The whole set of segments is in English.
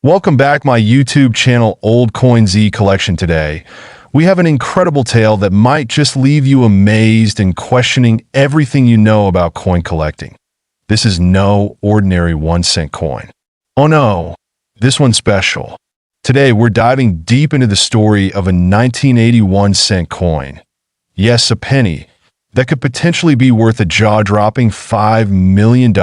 Welcome back my YouTube channel Old Coin Z Collection. Today, we have an incredible tale that might just leave you amazed and questioning everything you know about coin collecting. This is no ordinary 1-cent coin. Oh no, this one's special. Today, we're diving deep into the story of a 1981 cent coin. Yes, a penny that could potentially be worth a jaw-dropping $5 million.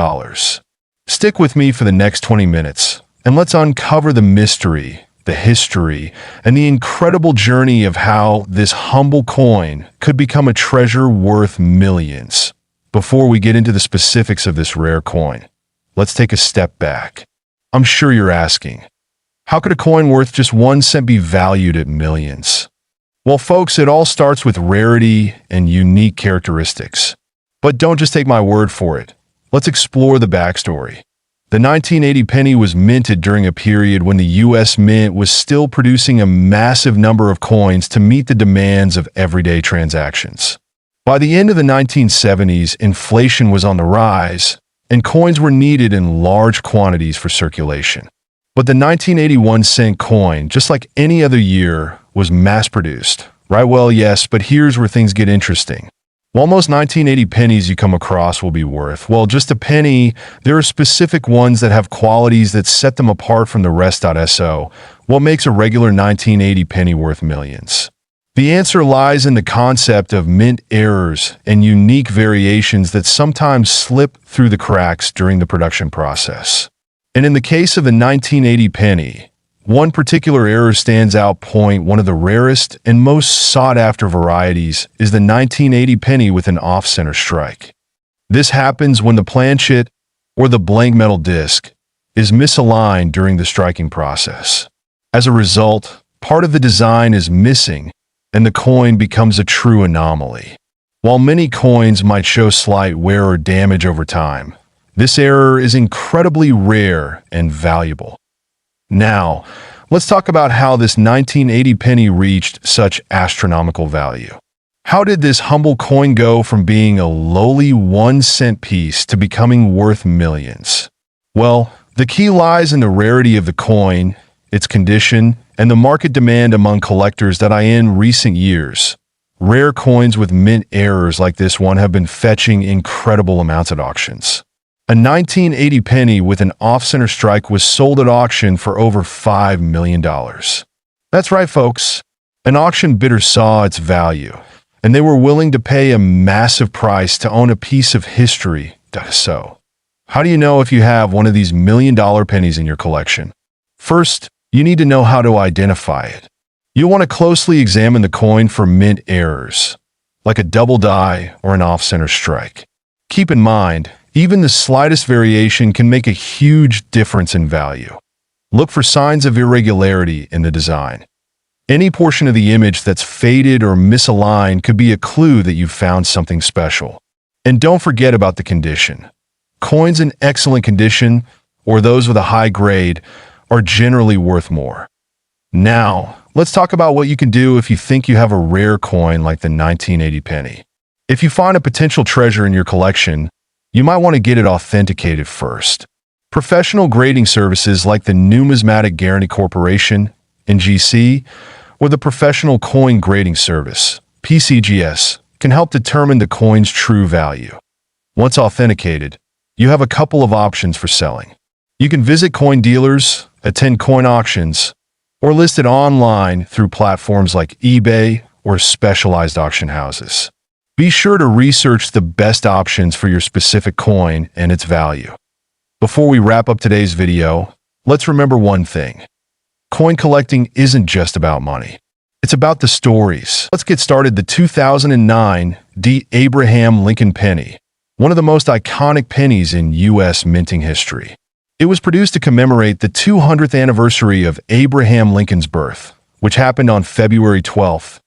Stick with me for the next 20 minutes. And let's uncover the mystery, the history, and the incredible journey of how this humble coin could become a treasure worth millions. Before we get into the specifics of this rare coin, let's take a step back. I'm sure you're asking, how could a coin worth just 1 cent be valued at millions? Well, folks, it all starts with rarity and unique characteristics. But don't just take my word for it. Let's explore the backstory. The 1980 penny was minted during a period when the U.S. Mint was still producing a massive number of coins to meet the demands of everyday transactions. By the end of the 1970s, inflation was on the rise, and coins were needed in large quantities for circulation. But the 1981 cent coin, just like any other year, was mass-produced. Right, well, yes, but here's where things get interesting. While most 1980 pennies you come across will be worth, well, just a penny, there are specific ones that have qualities that set them apart from the rest. So, what makes a regular 1980 penny worth millions? The answer lies in the concept of mint errors and unique variations that sometimes slip through the cracks during the production process. And in the case of the 1980 penny, one particular error stands out. One of the rarest and most sought-after varieties is the 1980 penny with an off-center strike. This happens when the planchet, or the blank metal disc, is misaligned during the striking process. As a result, part of the design is missing, and the coin becomes a true anomaly. While many coins might show slight wear or damage over time, this error is incredibly rare and valuable. Now, let's talk about how this 1980 penny reached such astronomical value. How did this humble coin go from being a lowly 1-cent piece to becoming worth millions? Well, the key lies in the rarity of the coin, its condition, and the market demand among collectors that in recent years. Rare coins with mint errors like this one have been fetching incredible amounts at auctions. A 1980 penny with an off-center strike was sold at auction for over $5 million. That's right, folks. An auction bidder saw its value, and they were willing to pay a massive price to own a piece of history. So, how do you know if you have one of these million-dollar pennies in your collection? First, you need to know how to identify it. You'll want to closely examine the coin for mint errors, like a double die or an off-center strike. Keep in mind, even the slightest variation can make a huge difference in value. Look for signs of irregularity in the design. Any portion of the image that's faded or misaligned could be a clue that you've found something special. And don't forget about the condition. Coins in excellent condition, or those with a high grade, are generally worth more. Now, let's talk about what you can do if you think you have a rare coin like the 1980 penny. If you find a potential treasure in your collection, you might want to get it authenticated first. Professional grading services like the Numismatic Guarantee Corporation, NGC, or the Professional Coin Grading Service, PCGS, can help determine the coin's true value. Once authenticated, you have a couple of options for selling. You can visit coin dealers, attend coin auctions, or list it online through platforms like eBay or specialized auction houses. Be sure to research the best options for your specific coin and its value. Before we wrap up today's video, let's remember one thing. Coin collecting isn't just about money. It's about the stories. Let's get started. The 2009 D. Abraham Lincoln penny, one of the most iconic pennies in U.S. minting history. It was produced to commemorate the 200th anniversary of Abraham Lincoln's birth, which happened on February 12,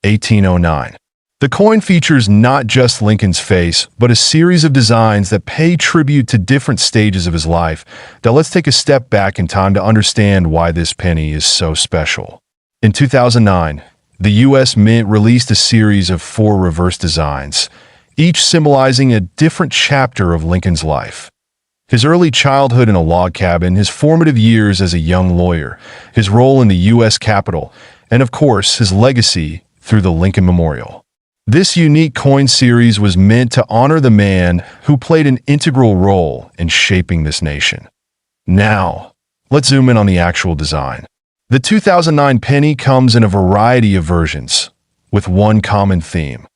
1809. The coin features not just Lincoln's face, but a series of designs that pay tribute to different stages of his life. Now let's take a step back in time to understand why this penny is so special. In 2009, the U.S. Mint released a series of 4 reverse designs, each symbolizing a different chapter of Lincoln's life. His early childhood in a log cabin, his formative years as a young lawyer, his role in the U.S. Capitol, and of course, his legacy through the Lincoln Memorial. This unique coin series was meant to honor the man who played an integral role in shaping this nation. Now, let's zoom in on the actual design. The 2009 penny comes in a variety of versions, with one common theme: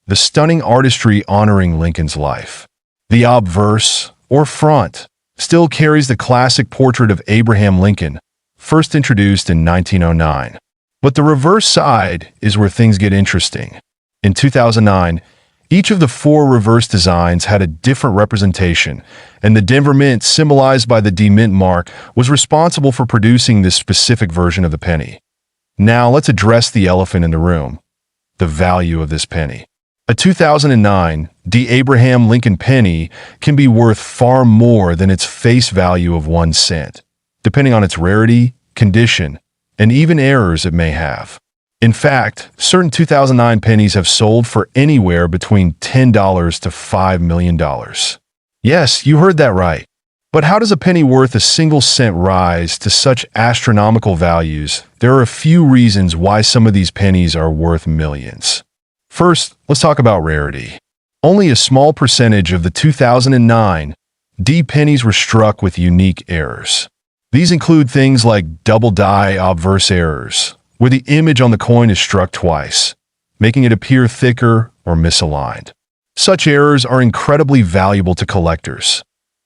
the stunning artistry honoring Lincoln's life. The obverse, or front, still carries the classic portrait of Abraham Lincoln, first introduced in 1909. But the reverse side is where things get interesting. In 2009, each of the four reverse designs had a different representation, and the Denver Mint, symbolized by the D Mint mark, was responsible for producing this specific version of the penny. Now let's address the elephant in the room: the value of this penny. A 2009 D. Abraham Lincoln penny can be worth far more than its face value of 1 cent, depending on its rarity, condition, and even errors it may have. In fact, certain 2009 pennies have sold for anywhere between $10 to $5 million. Yes, you heard that right. But how does a penny worth a single cent rise to such astronomical values? There are a few reasons why some of these pennies are worth millions. First, let's talk about rarity. Only a small percentage of the 2009 D pennies were struck with unique errors. These include things like double die obverse errors, where the image on the coin is struck twice, making it appear thicker or misaligned. Such errors are incredibly valuable to collectors.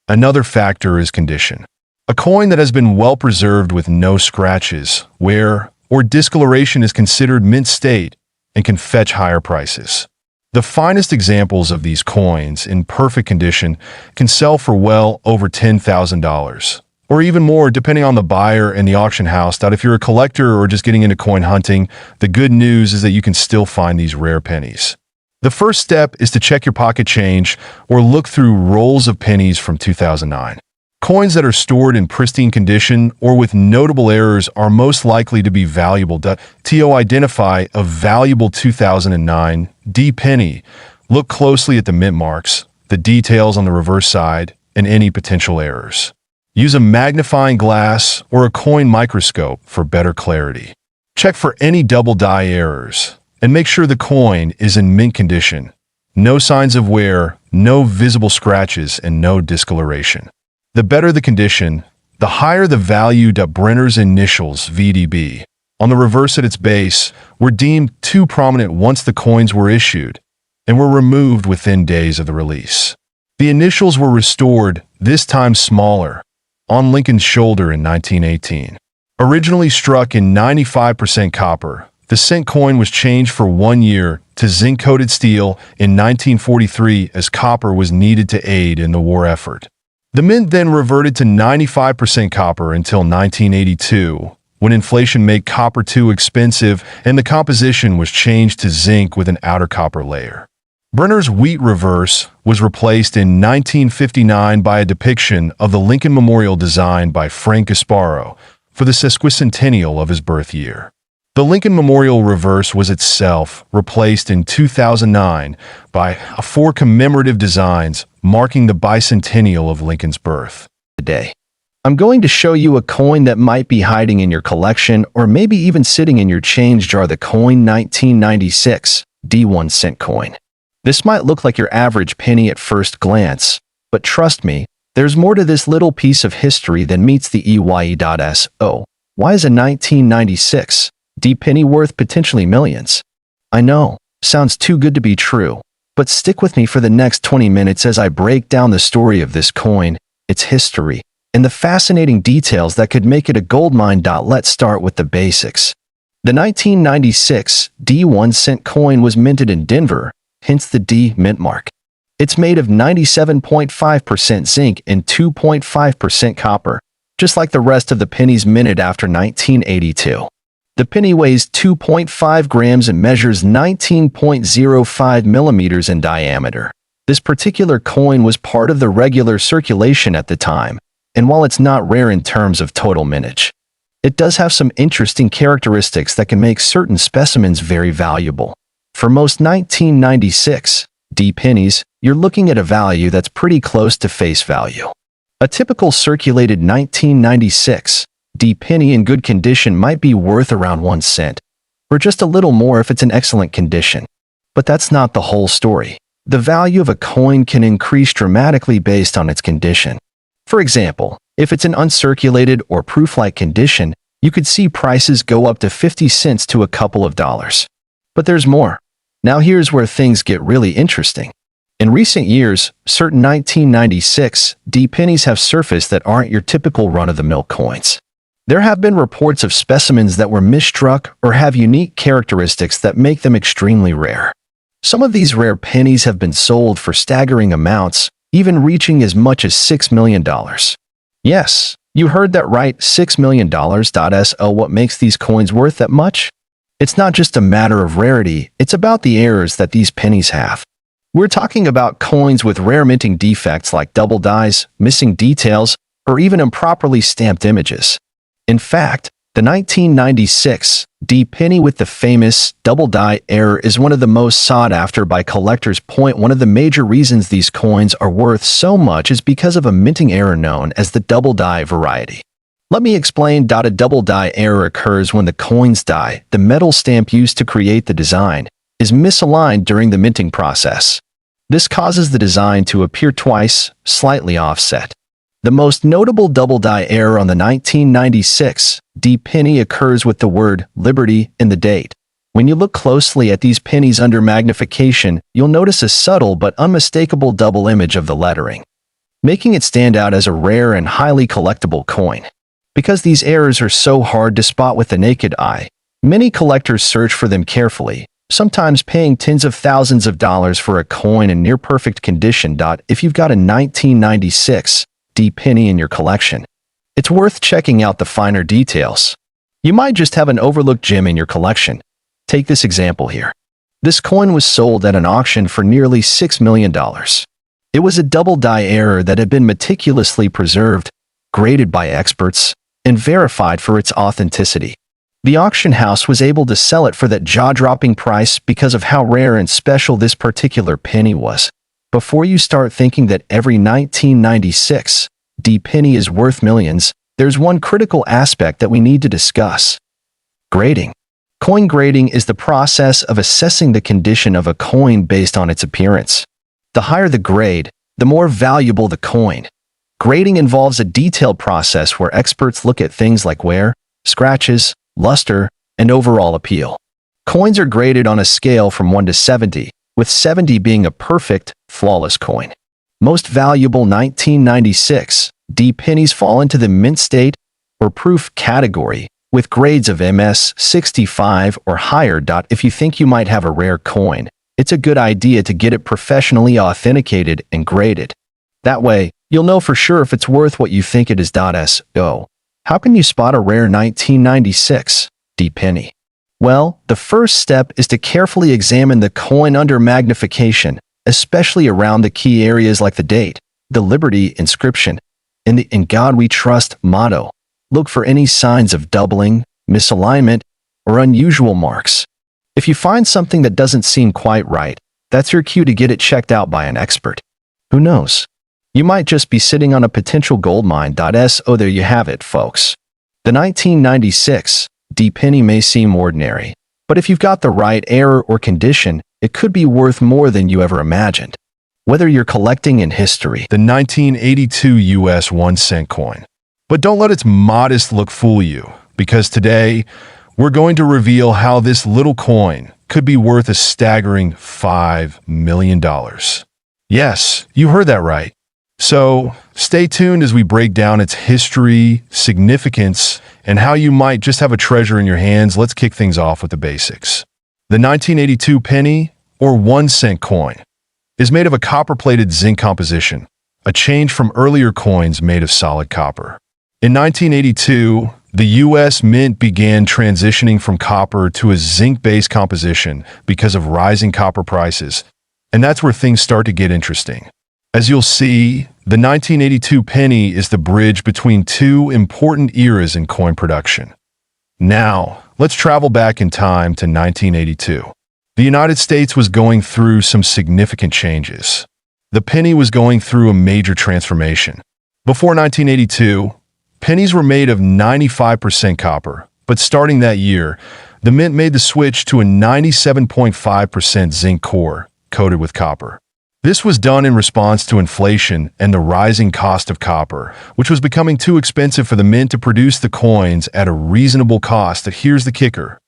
Another factor is condition. A coin that has been well preserved with no scratches, wear, or discoloration is considered mint state and can fetch higher prices. The finest examples of these coins in perfect condition can sell for well over $10,000. Or even more, depending on the buyer and the auction house. That if you're a collector or just getting into coin hunting, the good news is that you can still find these rare pennies. The first step is to check your pocket change or look through rolls of pennies from 2009. Coins that are stored in pristine condition or with notable errors are most likely to be valuable. To identify a valuable 2009 D penny, look closely at the mint marks, the details on the reverse side, and any potential errors. Use a magnifying glass or a coin microscope for better clarity. Check for any double die errors, and make sure the coin is in mint condition. No signs of wear, no visible scratches, and no discoloration. The better the condition, the higher the value. Brenner's initials, VDB, on the reverse at its base, were deemed too prominent once the coins were issued, and were removed within days of the release. The initials were restored, this time smaller, on Lincoln's shoulder in 1918. Originally struck in 95% copper, the cent coin was changed for 1 year to zinc-coated steel in 1943 as copper was needed to aid in the war effort. The mint then reverted to 95% copper until 1982, when inflation made copper too expensive and the composition was changed to zinc with an outer copper layer. Brenner's wheat reverse was replaced in 1959 by a depiction of the Lincoln Memorial designed by Frank Gasparo for the sesquicentennial of his birth year. The Lincoln Memorial reverse was itself replaced in 2009 by four commemorative designs marking the bicentennial of Lincoln's birth. Today, I'm going to show you a coin that might be hiding in your collection or maybe even sitting in your change jar: the coin 1996 D1 cent coin. This might look like your average penny at first glance, but trust me, there's more to this little piece of history than meets the EYE.so. Why is a 1996 D penny worth potentially millions? I know, sounds too good to be true, but stick with me for the next 20 minutes as I break down the story of this coin, its history, and the fascinating details that could make it a goldmine. Let's start with the basics. The 1996 D1 cent coin was minted in Denver, hence the D mint mark. It's made of 97.5% zinc and 2.5% copper, just like the rest of the pennies minted after 1982. The penny weighs 2.5 grams and measures 19.05 millimeters in diameter. This particular coin was part of the regular circulation at the time, and while it's not rare in terms of total mintage, it does have some interesting characteristics that can make certain specimens very valuable. For most 1996 D pennies, you're looking at a value that's pretty close to face value. A typical circulated 1996 D penny in good condition might be worth around 1 cent, or just a little more if it's in excellent condition. But that's not the whole story. The value of a coin can increase dramatically based on its condition. For example, if it's in uncirculated or proof-like condition, you could see prices go up to 50 cents to a couple of dollars. But there's more. Now here's where things get really interesting. In recent years, certain 1996 D pennies have surfaced that aren't your typical run-of-the-mill coins. There have been reports of specimens that were misstruck or have unique characteristics that make them extremely rare. Some of these rare pennies have been sold for staggering amounts, even reaching as much as $6 million. Yes, you heard that right, $6 million. So what makes these coins worth that much? It's not just a matter of rarity, it's about the errors that these pennies have. We're talking about coins with rare minting defects like double dies, missing details, or even improperly stamped images. In fact, the 1996 D penny with the famous double die error is one of the most sought after by collectors. One of the major reasons these coins are worth so much is because of a minting error known as the double die variety. Let me explain. A double die error occurs when the coin's die, the metal stamp used to create the design, is misaligned during the minting process. This causes the design to appear twice, slightly offset. The most notable double die error on the 1996 D penny occurs with the word Liberty in the date. When you look closely at these pennies under magnification, you'll notice a subtle but unmistakable double image of the lettering, making it stand out as a rare and highly collectible coin. Because these errors are so hard to spot with the naked eye, many collectors search for them carefully, sometimes paying tens of thousands of dollars for a coin in near-perfect condition. If you've got a 1996 D penny in your collection, it's worth checking out the finer details. You might just have an overlooked gem in your collection. Take this example here. This coin was sold at an auction for nearly $6 million. It was a double die error that had been meticulously preserved, graded by experts, and verified for its authenticity. The auction house was able to sell it for that jaw-dropping price because of how rare and special this particular penny was. Before you start thinking that every 1996 D penny is worth millions, there's one critical aspect that we need to discuss. Grading. Coin grading is the process of assessing the condition of a coin based on its appearance. The higher the grade, the more valuable the coin. Grading involves a detailed process where experts look at things like wear, scratches, luster, and overall appeal. Coins are graded on a scale from 1 to 70, with 70 being a perfect, flawless coin. Most valuable 1996 D pennies fall into the mint state or proof category, with grades of MS 65 or higher. If you think you might have a rare coin, it's a good idea to get it professionally authenticated and graded. That way, you'll know for sure if it's worth what you think it is. So, how can you spot a rare 1996 D penny? Well, the first step is to carefully examine the coin under magnification, especially around the key areas like the date, the Liberty inscription, and the "In God We Trust" motto. Look for any signs of doubling, misalignment, or unusual marks. If you find something that doesn't seem quite right, that's your cue to get it checked out by an expert. Who knows? You might just be sitting on a potential gold mine. So there you have it, folks. The 1996 D penny may seem ordinary, but if you've got the right error or condition, it could be worth more than you ever imagined. Whether you're collecting in history, The 1982 US 1 cent coin. But don't let its modest look fool you, because today, we're going to reveal how this little coin could be worth a staggering $5 million. Yes, you heard that right. So, stay tuned as we break down its history, significance, and how you might just have a treasure in your hands. Let's kick things off with the basics. The 1982 penny, or 1 cent coin, is made of a copper-plated zinc composition, a change from earlier coins made of solid copper. In 1982, the U.S. Mint began transitioning from copper to a zinc-based composition because of rising copper prices, and that's where things start to get interesting. As you'll see, the 1982 penny is the bridge between two important eras in coin production. Now, let's travel back in time to 1982. The United States was going through some significant changes. The penny was going through a major transformation. Before 1982, pennies were made of 95% copper, but starting that year, the mint made the switch to a 97.5% zinc core coated with copper. This was done in response to inflation and the rising cost of copper, which was becoming too expensive for the mint to produce the coins at a reasonable cost. But here's the kicker.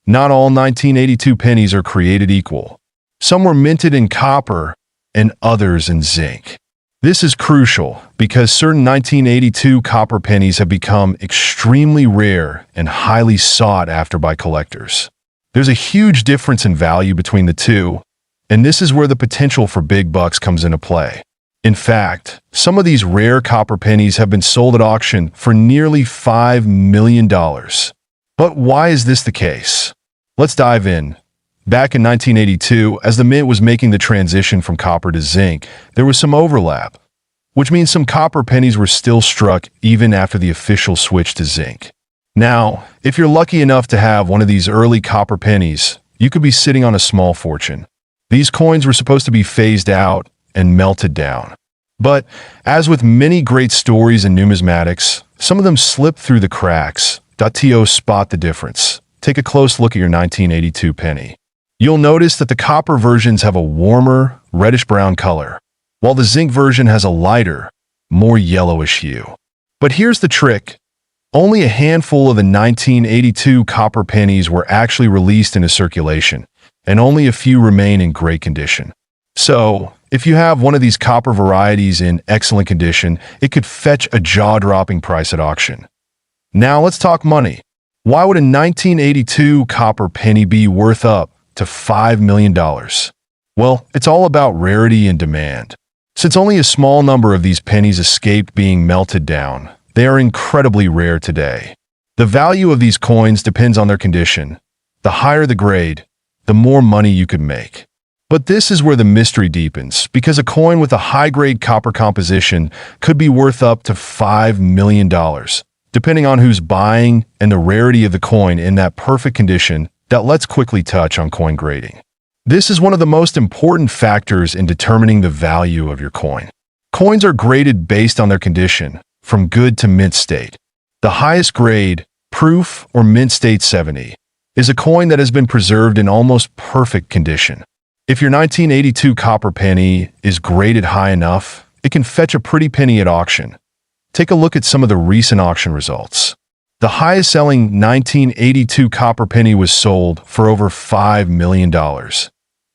Not all 1982 pennies are created equal. Some were minted in copper and others in zinc. This is crucial because certain 1982 copper pennies have become extremely rare and highly sought after by collectors. There's a huge difference in value between the two, and this is where the potential for big bucks comes into play. In fact, some of these rare copper pennies have been sold at auction for nearly $5 million. But why is this the case? Let's dive in. Back in 1982, as the mint was making the transition from copper to zinc, there was some overlap, which means some copper pennies were still struck even after the official switch to zinc. Now, if you're lucky enough to have one of these early copper pennies, you could be sitting on a small fortune. These coins were supposed to be phased out and melted down. But, as with many great stories in numismatics, some of them slip through the cracks. To spot the difference, take a close look at your 1982 penny. You'll notice that the copper versions have a warmer, reddish-brown color, while the zinc version has a lighter, more yellowish hue. But here's the trick. Only a handful of the 1982 copper pennies were actually released into circulation, and only a few remain in great condition. So, if you have one of these copper varieties in excellent condition, it could fetch a jaw-dropping price at auction. Now let's talk money. Why would a 1982 copper penny be worth up to $5 million? Well, it's all about rarity and demand. Since only a small number of these pennies escaped being melted down, they are incredibly rare today. The value of these coins depends on their condition. The higher the grade, the more money you could make. But this is where the mystery deepens, because a coin with a high-grade copper composition could be worth up to $5 million, depending on who's buying and the rarity of the coin in that perfect condition. That let's quickly touch on coin grading. This is one of the most important factors in determining the value of your coin. Coins are graded based on their condition, from good to mint state. The highest grade, proof or mint state 70, is a coin that has been preserved in almost perfect condition. If your 1982 copper penny is graded high enough, it can fetch a pretty penny at auction. Take a look at some of the recent auction results. The highest-selling 1982 copper penny was sold for over $5 million.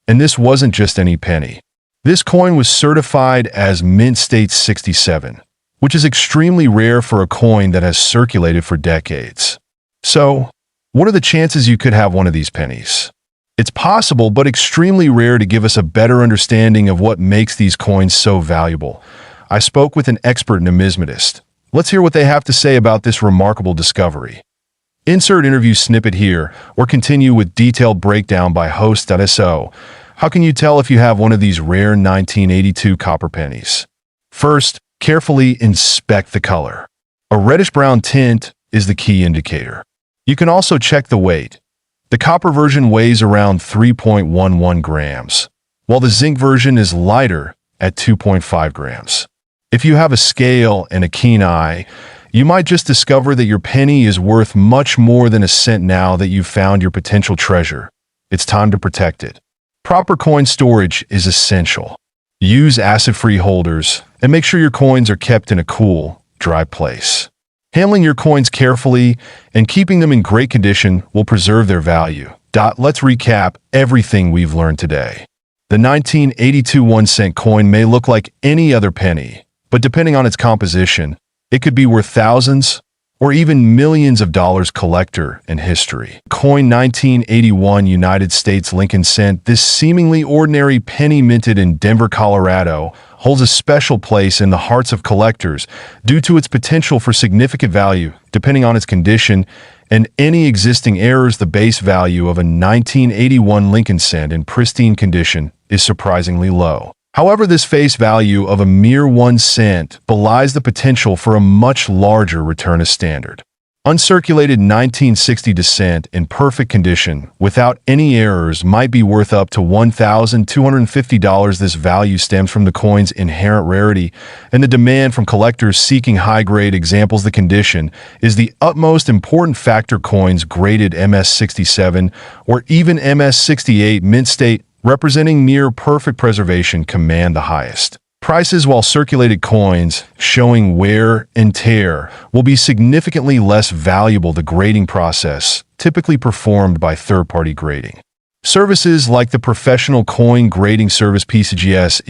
And this wasn't just any penny. This coin was certified as Mint State 67, which is extremely rare for a coin that has circulated for decades. So, what are the chances you could have one of these pennies? It's possible, but extremely rare. To give us a better understanding of what makes these coins so valuable, I spoke with an expert numismatist. Let's hear what they have to say about this remarkable discovery. Insert interview snippet here, or continue with detailed breakdown by host.so. How can you tell if you have one of these rare 1982 copper pennies? First, carefully inspect the color. A reddish-brown tint is the key indicator. You can also check the weight. The copper version weighs around 3.11 grams, while the zinc version is lighter at 2.5 grams. If you have a scale and a keen eye, you might just discover that your penny is worth much more than a cent. Now that you've found your potential treasure, it's time to protect it. Proper coin storage is essential. Use acid-free holders and make sure your coins are kept in a cool, dry place. Handling your coins carefully and keeping them in great condition will preserve their value. Let's recap everything we've learned today. The 1982 1-cent coin may look like any other penny, but depending on its composition, it could be worth thousands or even millions of dollars. Collector and history. Coin 1981 United States Lincoln cent. This seemingly ordinary penny minted in Denver, Colorado, holds a special place in the hearts of collectors due to its potential for significant value, depending on its condition and any existing errors. The base value of a 1981 Lincoln cent in pristine condition is surprisingly low. However, this face value of a mere 1 cent belies the potential for a much larger return as standard. Uncirculated 1960 cent in perfect condition, without any errors, might be worth up to $1,250. This value stems from the coin's inherent rarity and the demand from collectors seeking high-grade examples. The condition is the utmost important factor. Coins graded MS-67 or even MS-68 mint state, representing near perfect preservation, command the highest prices, while circulated coins showing wear and tear will be significantly less valuable. The grading process, typically performed by third-party grading services like the Professional Coin Grading Service PCGS,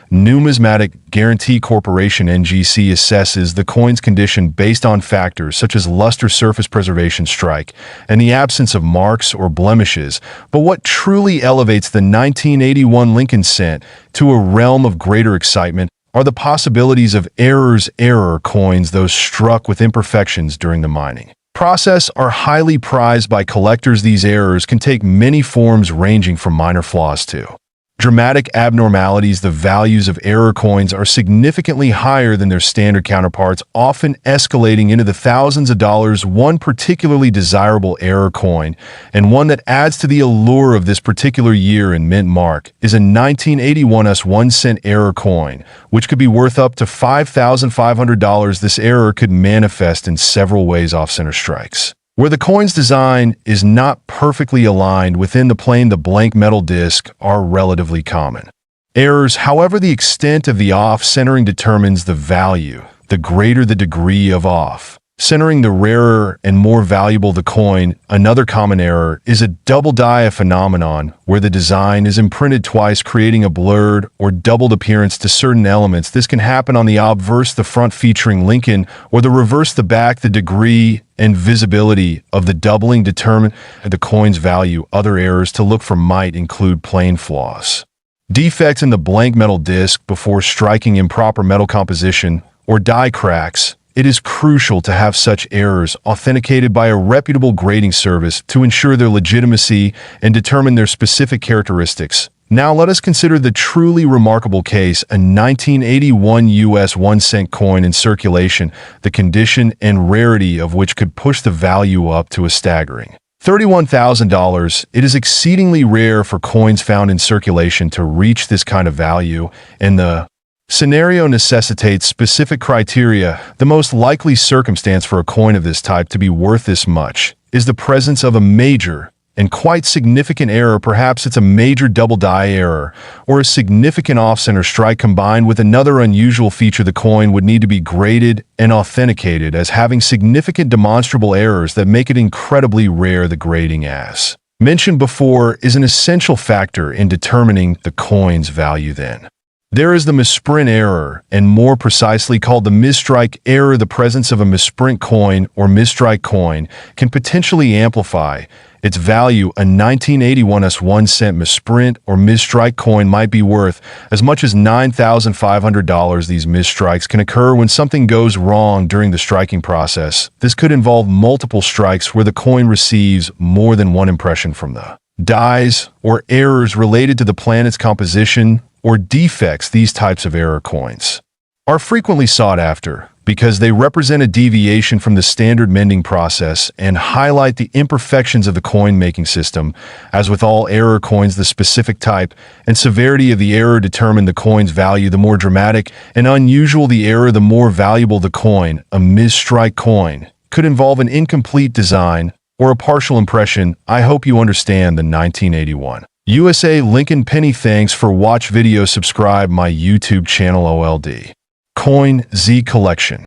Numismatic Guarantee Corporation NGC, assesses the coin's condition based on factors such as luster, surface preservation, strike, and the absence of marks or blemishes. But what truly elevates the 1981 Lincoln cent to a realm of greater excitement are the possibilities of error coins, those struck with imperfections during the mining process, are highly prized by collectors. These errors can take many forms, ranging from minor flaws to dramatic abnormalities. The values of error coins are significantly higher than their standard counterparts, often escalating into the thousands of dollars. One particularly desirable error coin, and one that adds to the allure of this particular year in mint mark, is a 1981 1 cent error coin, which could be worth up to $5,500. This error could manifest in several ways: off-center strikes, where the coin's design is not perfectly aligned within the plane. The blank metal disc are relatively common errors. However, the extent of the off-centering determines the value. The greater the degree of off-centering, the rarer and more valuable the coin. Another common error is a double die phenomenon, where the design is imprinted twice, creating a blurred or doubled appearance to certain elements. This can happen on the obverse, the front featuring Lincoln, or the reverse, the back. The degree and visibility of the doubling determine the coin's value. Other errors to look for might include plain flaws, defects in the blank metal disc before striking, improper metal composition, or die cracks. It is crucial to have such errors authenticated by a reputable grading service to ensure their legitimacy and determine their specific characteristics. Now let us consider the truly remarkable case, a 1981 US 1 cent coin in circulation, the condition and rarity of which could push the value up to a staggering $31,000. It is exceedingly rare for coins found in circulation to reach this kind of value, and the scenario necessitates specific criteria. The most likely circumstance for a coin of this type to be worth this much is the presence of a major and quite significant error. Perhaps it's a major double die error or a significant off-center strike combined with another unusual feature. The coin would need to be graded and authenticated as having significant demonstrable errors that make it incredibly rare. The grading, as mentioned before, is an essential factor in determining the coin's value. Then there is the misprint error, and more precisely called the misstrike error. The presence of a misprint coin or misstrike coin can potentially amplify its value. A 1981 1 cent misprint or misstrike coin might be worth as much as $9,500. These misstrikes can occur when something goes wrong during the striking process. This could involve multiple strikes where the coin receives more than one impression from the dies, or errors related to the planet's composition or defects. These types of error coins are frequently sought after because they represent a deviation from the standard mending process and highlight the imperfections of the coin-making system. As with all error coins, the specific type and severity of the error determine the coin's value. The more dramatic and unusual the error, the more valuable the coin. A misstrike coin could involve an incomplete design or a partial impression. I hope you understand the 1981 USA Lincoln penny. Thanks for watch video. Subscribe my YouTube channel OLD Coin Z Collection.